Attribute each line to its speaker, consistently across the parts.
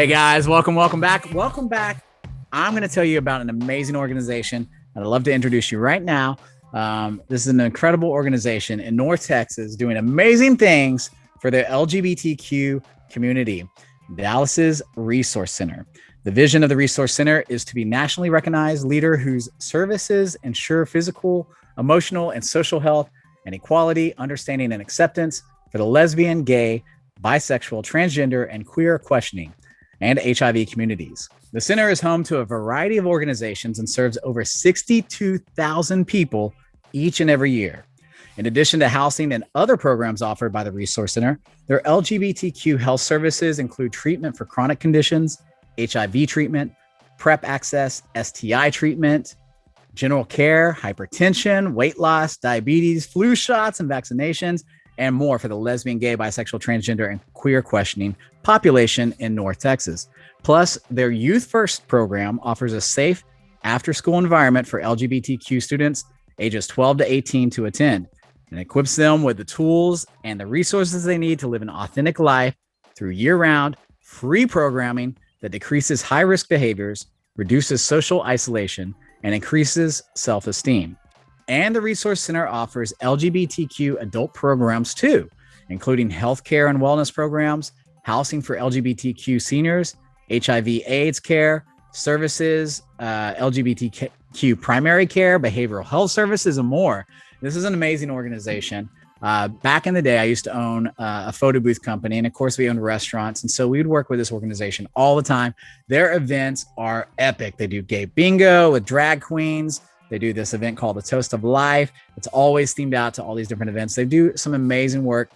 Speaker 1: Hey guys, welcome back. Welcome back. I'm going to tell you about an amazing organization, and I'd love to introduce you right now. This is an incredible organization in North Texas doing amazing things for the LGBTQ community, Dallas's Resource Center. The vision of the Resource Center is to be nationally recognized leader whose services ensure physical, emotional, and social health and equality, understanding, and acceptance for the lesbian, gay, bisexual, transgender, and queer questioning and HIV communities. The center is home to a variety of organizations and serves over 62,000 people each and every year. In addition to housing and other programs offered by the Resource Center, their LGBTQ health services include treatment for chronic conditions, HIV treatment, PrEP access, STI treatment, general care, hypertension, weight loss, diabetes, flu shots and vaccinations, and more for the lesbian, gay, bisexual, transgender, and queer questioning population in North Texas. Plus, their Youth First program offers a safe after-school environment for LGBTQ students ages 12 to 18 to attend and equips them with the tools and the resources they need to live an authentic life through year-round free programming that decreases high-risk behaviors, reduces social isolation, and increases self-esteem. And the Resource Center offers LGBTQ adult programs too, including healthcare and wellness programs, housing for LGBTQ seniors, HIV/AIDS care, services, LGBTQ primary care, behavioral health services, and more. This is an amazing organization. Back in the day, I used to own a photo booth company, and of course, we owned restaurants. And so we would work with this organization all the time. Their events are epic. They do gay bingo with drag queens. They do this event called the Toast of Life. It's always themed out to all these different events. They do some amazing work,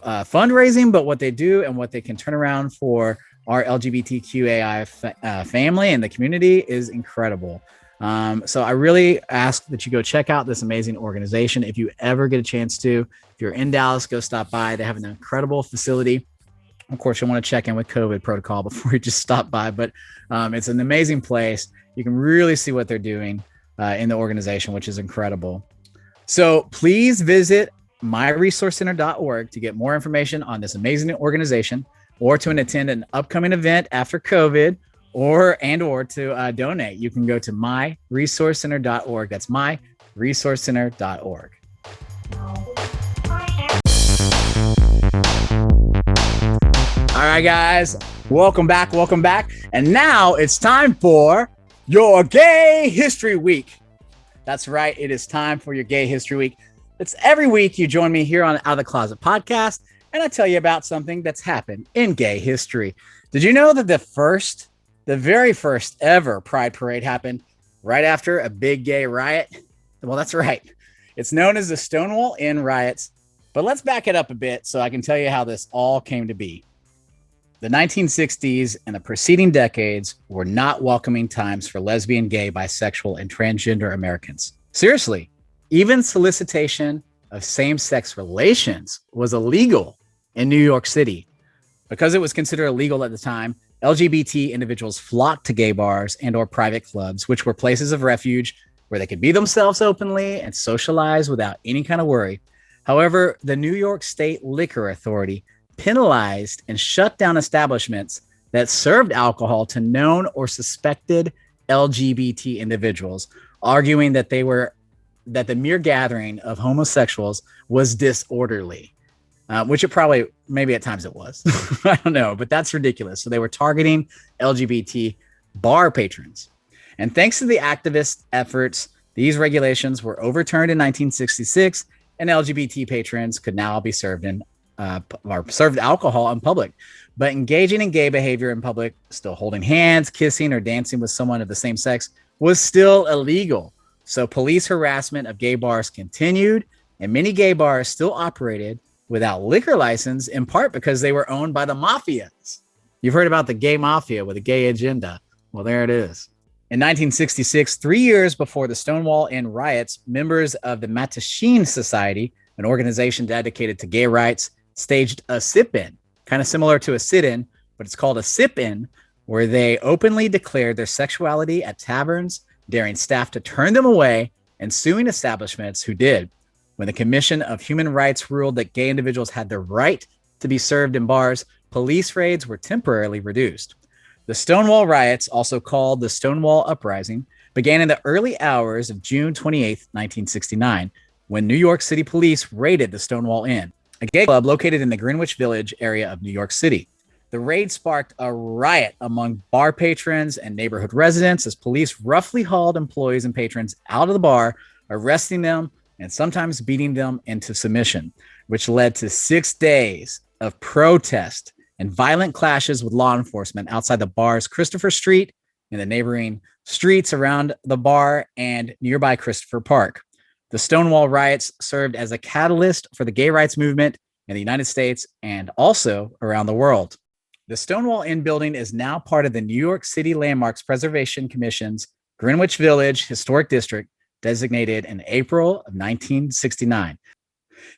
Speaker 1: fundraising, but what they do and what they can turn around for our LGBTQAI family and the community is incredible. So I really ask that you go check out this amazing organization. If you ever get a chance to, if you're in Dallas, go stop by. They have an incredible facility. Of course, you'll want to check in with COVID protocol before you just stop by, but it's an amazing place. You can really see what they're doing in the organization, which is incredible. So please visit myresourcecenter.org to get more information on this amazing organization, or to attend an upcoming event after COVID, or to donate. You can go to myresourcecenter.org. That's myresourcecenter.org. All right, guys, welcome back. And now it's time for your Gay History Week. That's right. It is time for your Gay History Week. It's every week you join me here on Out of the Closet podcast, and I tell you about something that's happened in gay history. Did you know that the very first ever Pride Parade happened right after a big gay riot? Well, that's right. It's known as the Stonewall Inn riots, but let's back it up a bit so I can tell you how this all came to be. The 1960s and the preceding decades were not welcoming times for lesbian, gay, bisexual, and transgender Americans. Seriously, even solicitation of same-sex relations was illegal in New York City. Because it was considered illegal at the time, LGBT individuals flocked to gay bars and or private clubs, which were places of refuge where they could be themselves openly and socialize without any kind of worry. However, the New York State Liquor Authority penalized and shut down establishments that served alcohol to known or suspected LGBT individuals, arguing that the mere gathering of homosexuals was disorderly, which it probably, maybe at times it was. I don't know, but that's ridiculous. So they were targeting LGBT bar patrons. And thanks to the activist efforts, these regulations were overturned in 1966, and LGBT patrons could now be served alcohol in public. But engaging in gay behavior in public, still holding hands, kissing, or dancing with someone of the same sex was still illegal. So police harassment of gay bars continued, and many gay bars still operated without liquor license, in part because they were owned by the mafias. You've heard about the gay mafia with a gay agenda. Well, there it is. In 1966, 3 years before the Stonewall Inn riots, members of the Mattachine Society, an organization dedicated to gay rights, staged a sip-in, kind of similar to a sit-in, but it's called a sip-in, where they openly declared their sexuality at taverns, daring staff to turn them away and suing establishments who did. When the Commission of Human Rights ruled that gay individuals had the right to be served in bars, police raids were temporarily reduced. The Stonewall riots, also called the Stonewall Uprising, began in the early hours of June 28, 1969, when New York City police raided the Stonewall Inn, a gay club located in the Greenwich Village area of New York City. The raid sparked a riot among bar patrons and neighborhood residents as police roughly hauled employees and patrons out of the bar, arresting them and sometimes beating them into submission, which led to 6 days of protest and violent clashes with law enforcement outside the bar's Christopher Street and the neighboring streets around the bar and nearby Christopher Park. The Stonewall riots served as a catalyst for the gay rights movement in the United States and also around the world. The Stonewall Inn building is now part of the New York City Landmarks Preservation Commission's Greenwich Village Historic District, designated in April of 1969.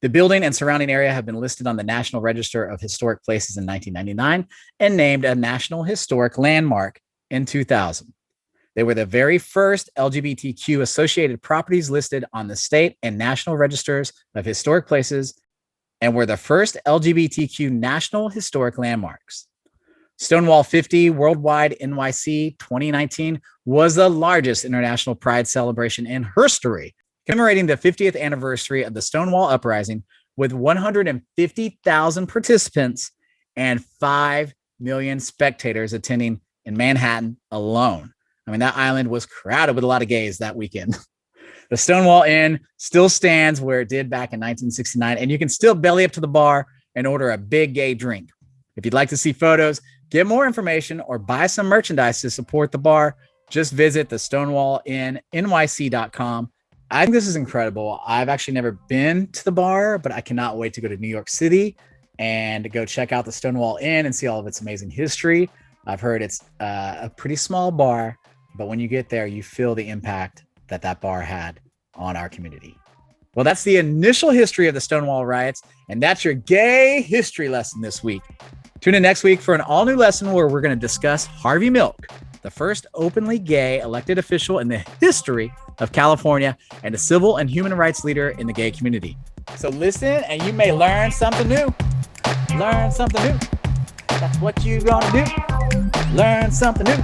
Speaker 1: The building and surrounding area have been listed on the National Register of Historic Places in 1999 and named a National Historic Landmark in 2000. They were the very first LGBTQ associated properties listed on the state and national registers of historic places and were the first LGBTQ national historic landmarks. Stonewall 50 Worldwide NYC 2019 was the largest international pride celebration in history, commemorating the 50th anniversary of the Stonewall Uprising with 150,000 participants and 5 million spectators attending in Manhattan alone. I mean, that island was crowded with a lot of gays that weekend. The Stonewall Inn still stands where it did back in 1969, and you can still belly up to the bar and order a big gay drink. If you'd like to see photos, get more information, or buy some merchandise to support the bar, just visit the StonewallInnNYC.com. I think this is incredible. I've actually never been to the bar, but I cannot wait to go to New York City and go check out the Stonewall Inn and see all of its amazing history. I've heard it's a pretty small bar, but when you get there, you feel the impact that that bar had on our community. Well, that's the initial history of the Stonewall riots, and that's your gay history lesson this week. Tune in next week for an all-new lesson where we're going to discuss Harvey Milk, the first openly gay elected official in the history of California and a civil and human rights leader in the gay community. So listen, and you may learn something new. Learn something new. That's what you're going to do. Learn something new.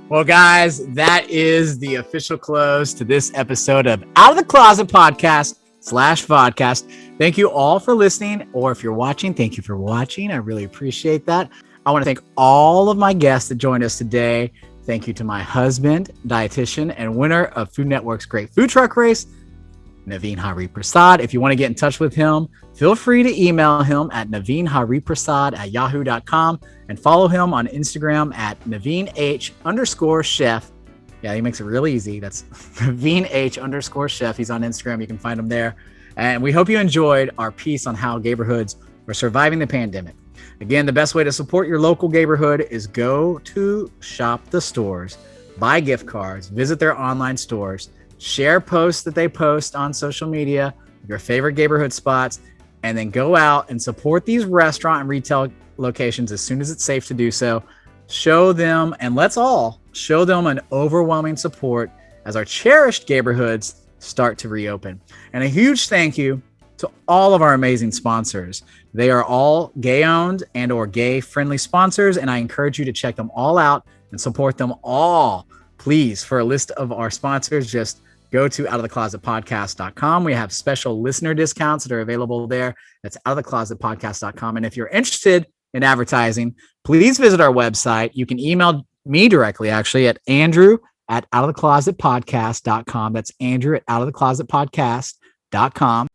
Speaker 1: Well, guys, that is the official close to this episode of Out of the Closet Podcast/vodcast. Thank you all for listening, or if you're watching, thank you for watching. I really appreciate that. I want to thank all of my guests that joined us today. Thank you to my husband, dietitian, and winner of Food Network's Great Food Truck Race, NAVIN HARIPRASAD. If you want to get in touch with him, feel free to email him at navinhariprasad@yahoo.com and follow him on Instagram at NavinH_chef. Yeah, he makes it really easy. That's NavinH_chef. He's on Instagram. You can find him there. And we hope you enjoyed our piece on how gayborhoods are surviving the pandemic. Again, the best way to support your local gayborhood is go to shop the stores, buy gift cards, visit their online stores, share posts that they post on social media, your favorite gayborhood spots, and then go out and support these restaurant and retail locations as soon as it's safe to do so. Show them, and let's all show them an overwhelming support as our cherished gayborhoods start to reopen. And a huge thank you to all of our amazing sponsors. They are all gay-owned and or gay-friendly sponsors, and I encourage you to check them all out and support them all. Please, for a list of our sponsors, just go to outoftheclosetpodcast.com. We have special listener discounts that are available there. That's outoftheclosetpodcast.com. And if you're interested in advertising, please visit our website. You can email me directly, actually, at andrew@outoftheclosetpodcast.com. That's andrew@outoftheclosetpodcast.com.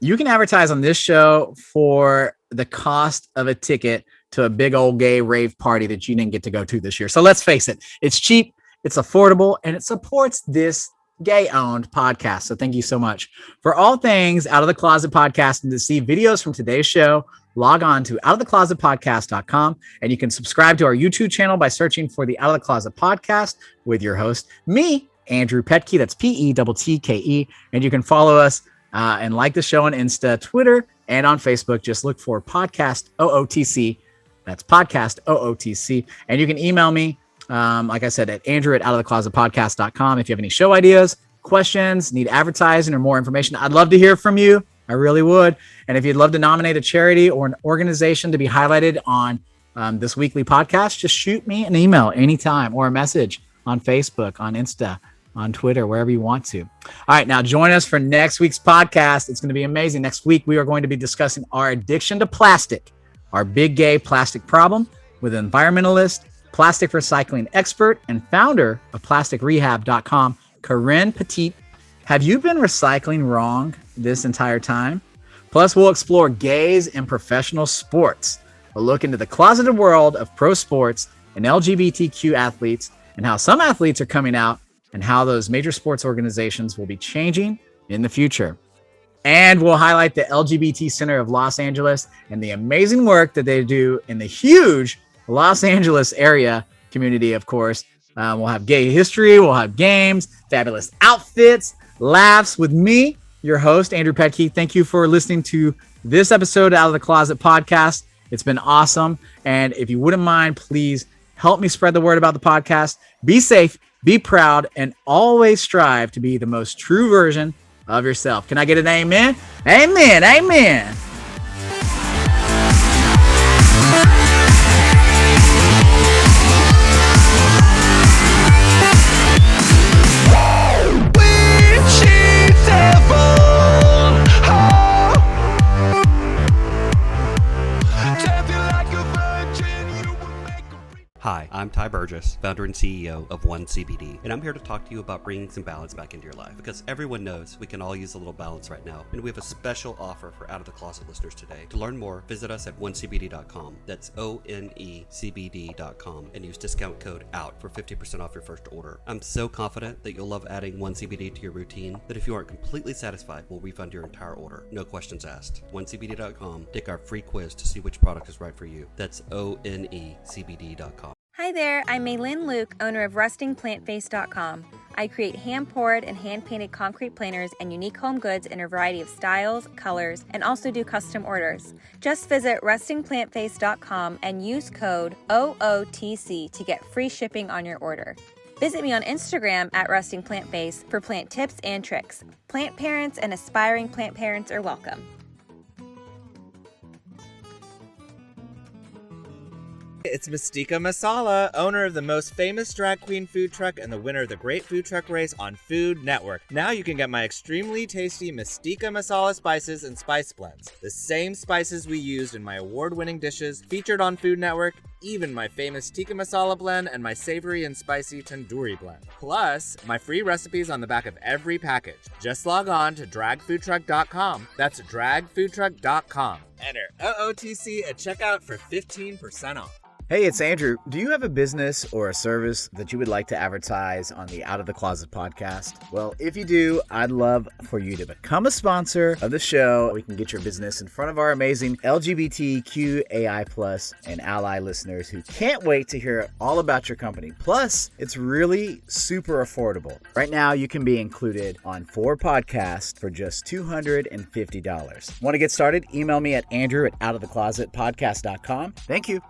Speaker 1: You can advertise on this show for the cost of a ticket to a big old gay rave party that you didn't get to go to this year. So let's face it, it's cheap, it's affordable, and it supports this gay-owned podcast. So thank you so much. For all things Out of the Closet Podcast and to see videos from today's show, log on to outoftheclosetpodcast.com, and you can subscribe to our YouTube channel by searching for the Out of the Closet Podcast with your host, me, Andrew Pettke. That's Pettke. And you can follow us and like the show on Insta, Twitter, and on Facebook. Just look for Podcast OOTC. That's Podcast OOTC. And you can email me, like I said, at andrew@outoftheclosetpodcast.com. If you have any show ideas, questions, need advertising, or more information, I'd love to hear from you. I really would. And if you'd love to nominate a charity or an organization to be highlighted on this weekly podcast, just shoot me an email anytime or a message on Facebook, on Insta, on Twitter, wherever you want to. All right, now join us for next week's podcast. It's going to be amazing. Next week, we are going to be discussing our addiction to plastic, our big gay plastic problem, with environmentalist, plastic recycling expert, and founder of plasticrehab.com, Corinne Petit. Have you been recycling wrong this entire time? Plus, we'll explore gays in professional sports, a look into the closeted world of pro sports and LGBTQ athletes, and how some athletes are coming out and how those major sports organizations will be changing in the future. And we'll highlight the LGBT Center of Los Angeles and the amazing work that they do in the huge Los Angeles area community, of course. We'll have gay history, we'll have games, fabulous outfits, laughs with me, your host, Andrew Pettke. Thank you for listening to this episode Out of the Closet podcast. It's been awesome. And if you wouldn't mind, please help me spread the word about the podcast. Be safe, be proud, and always strive to be the most true version of yourself. Can I get an amen? Amen. Amen.
Speaker 2: Hi, I'm Ty Burgess, founder and CEO of One CBD, and I'm here to talk to you about bringing some balance back into your life, because everyone knows we can all use a little balance right now, and we have a special offer for Out of the Closet listeners today. To learn more, visit us at onecbd.com. That's ONECBD.com, and use discount code OUT for 50% off your first order. I'm so confident that you'll love adding One CBD to your routine that if you aren't completely satisfied, we'll refund your entire order. No questions asked. OneCBD.com. Take our free quiz to see which product is right for you. That's ONECBD.com.
Speaker 3: Hi there, I'm Maylin Luke, owner of RustingPlantFace.com. I create hand-poured and hand-painted concrete planters and unique home goods in a variety of styles, colors, and also do custom orders. Just visit RustingPlantFace.com and use code OOTC to get free shipping on your order. Visit me on Instagram at RustingPlantFace for plant tips and tricks. Plant parents and aspiring plant parents are welcome.
Speaker 4: It's Mystica Masala, owner of the most famous drag queen food truck and the winner of the Great Food Truck Race on Food Network. Now you can get my extremely tasty Mystica Masala spices and spice blends. The same spices we used in my award-winning dishes featured on Food Network, even my famous tikka masala blend and my savory and spicy tandoori blend. Plus, my free recipes on the back of every package. Just log on to dragfoodtruck.com. That's dragfoodtruck.com. Enter OOTC at checkout for 15% off.
Speaker 1: Hey, it's Andrew. Do you have a business or a service that you would like to advertise on the Out of the Closet podcast? Well, if you do, I'd love for you to become a sponsor of the show. We can get your business in front of our amazing LGBTQAI+ and ally listeners who can't wait to hear all about your company. Plus, it's really super affordable. Right now, you can be included on 4 podcasts for just $250. Want to get started? Email me at Andrew@outoftheclosetpodcast.com. Thank you.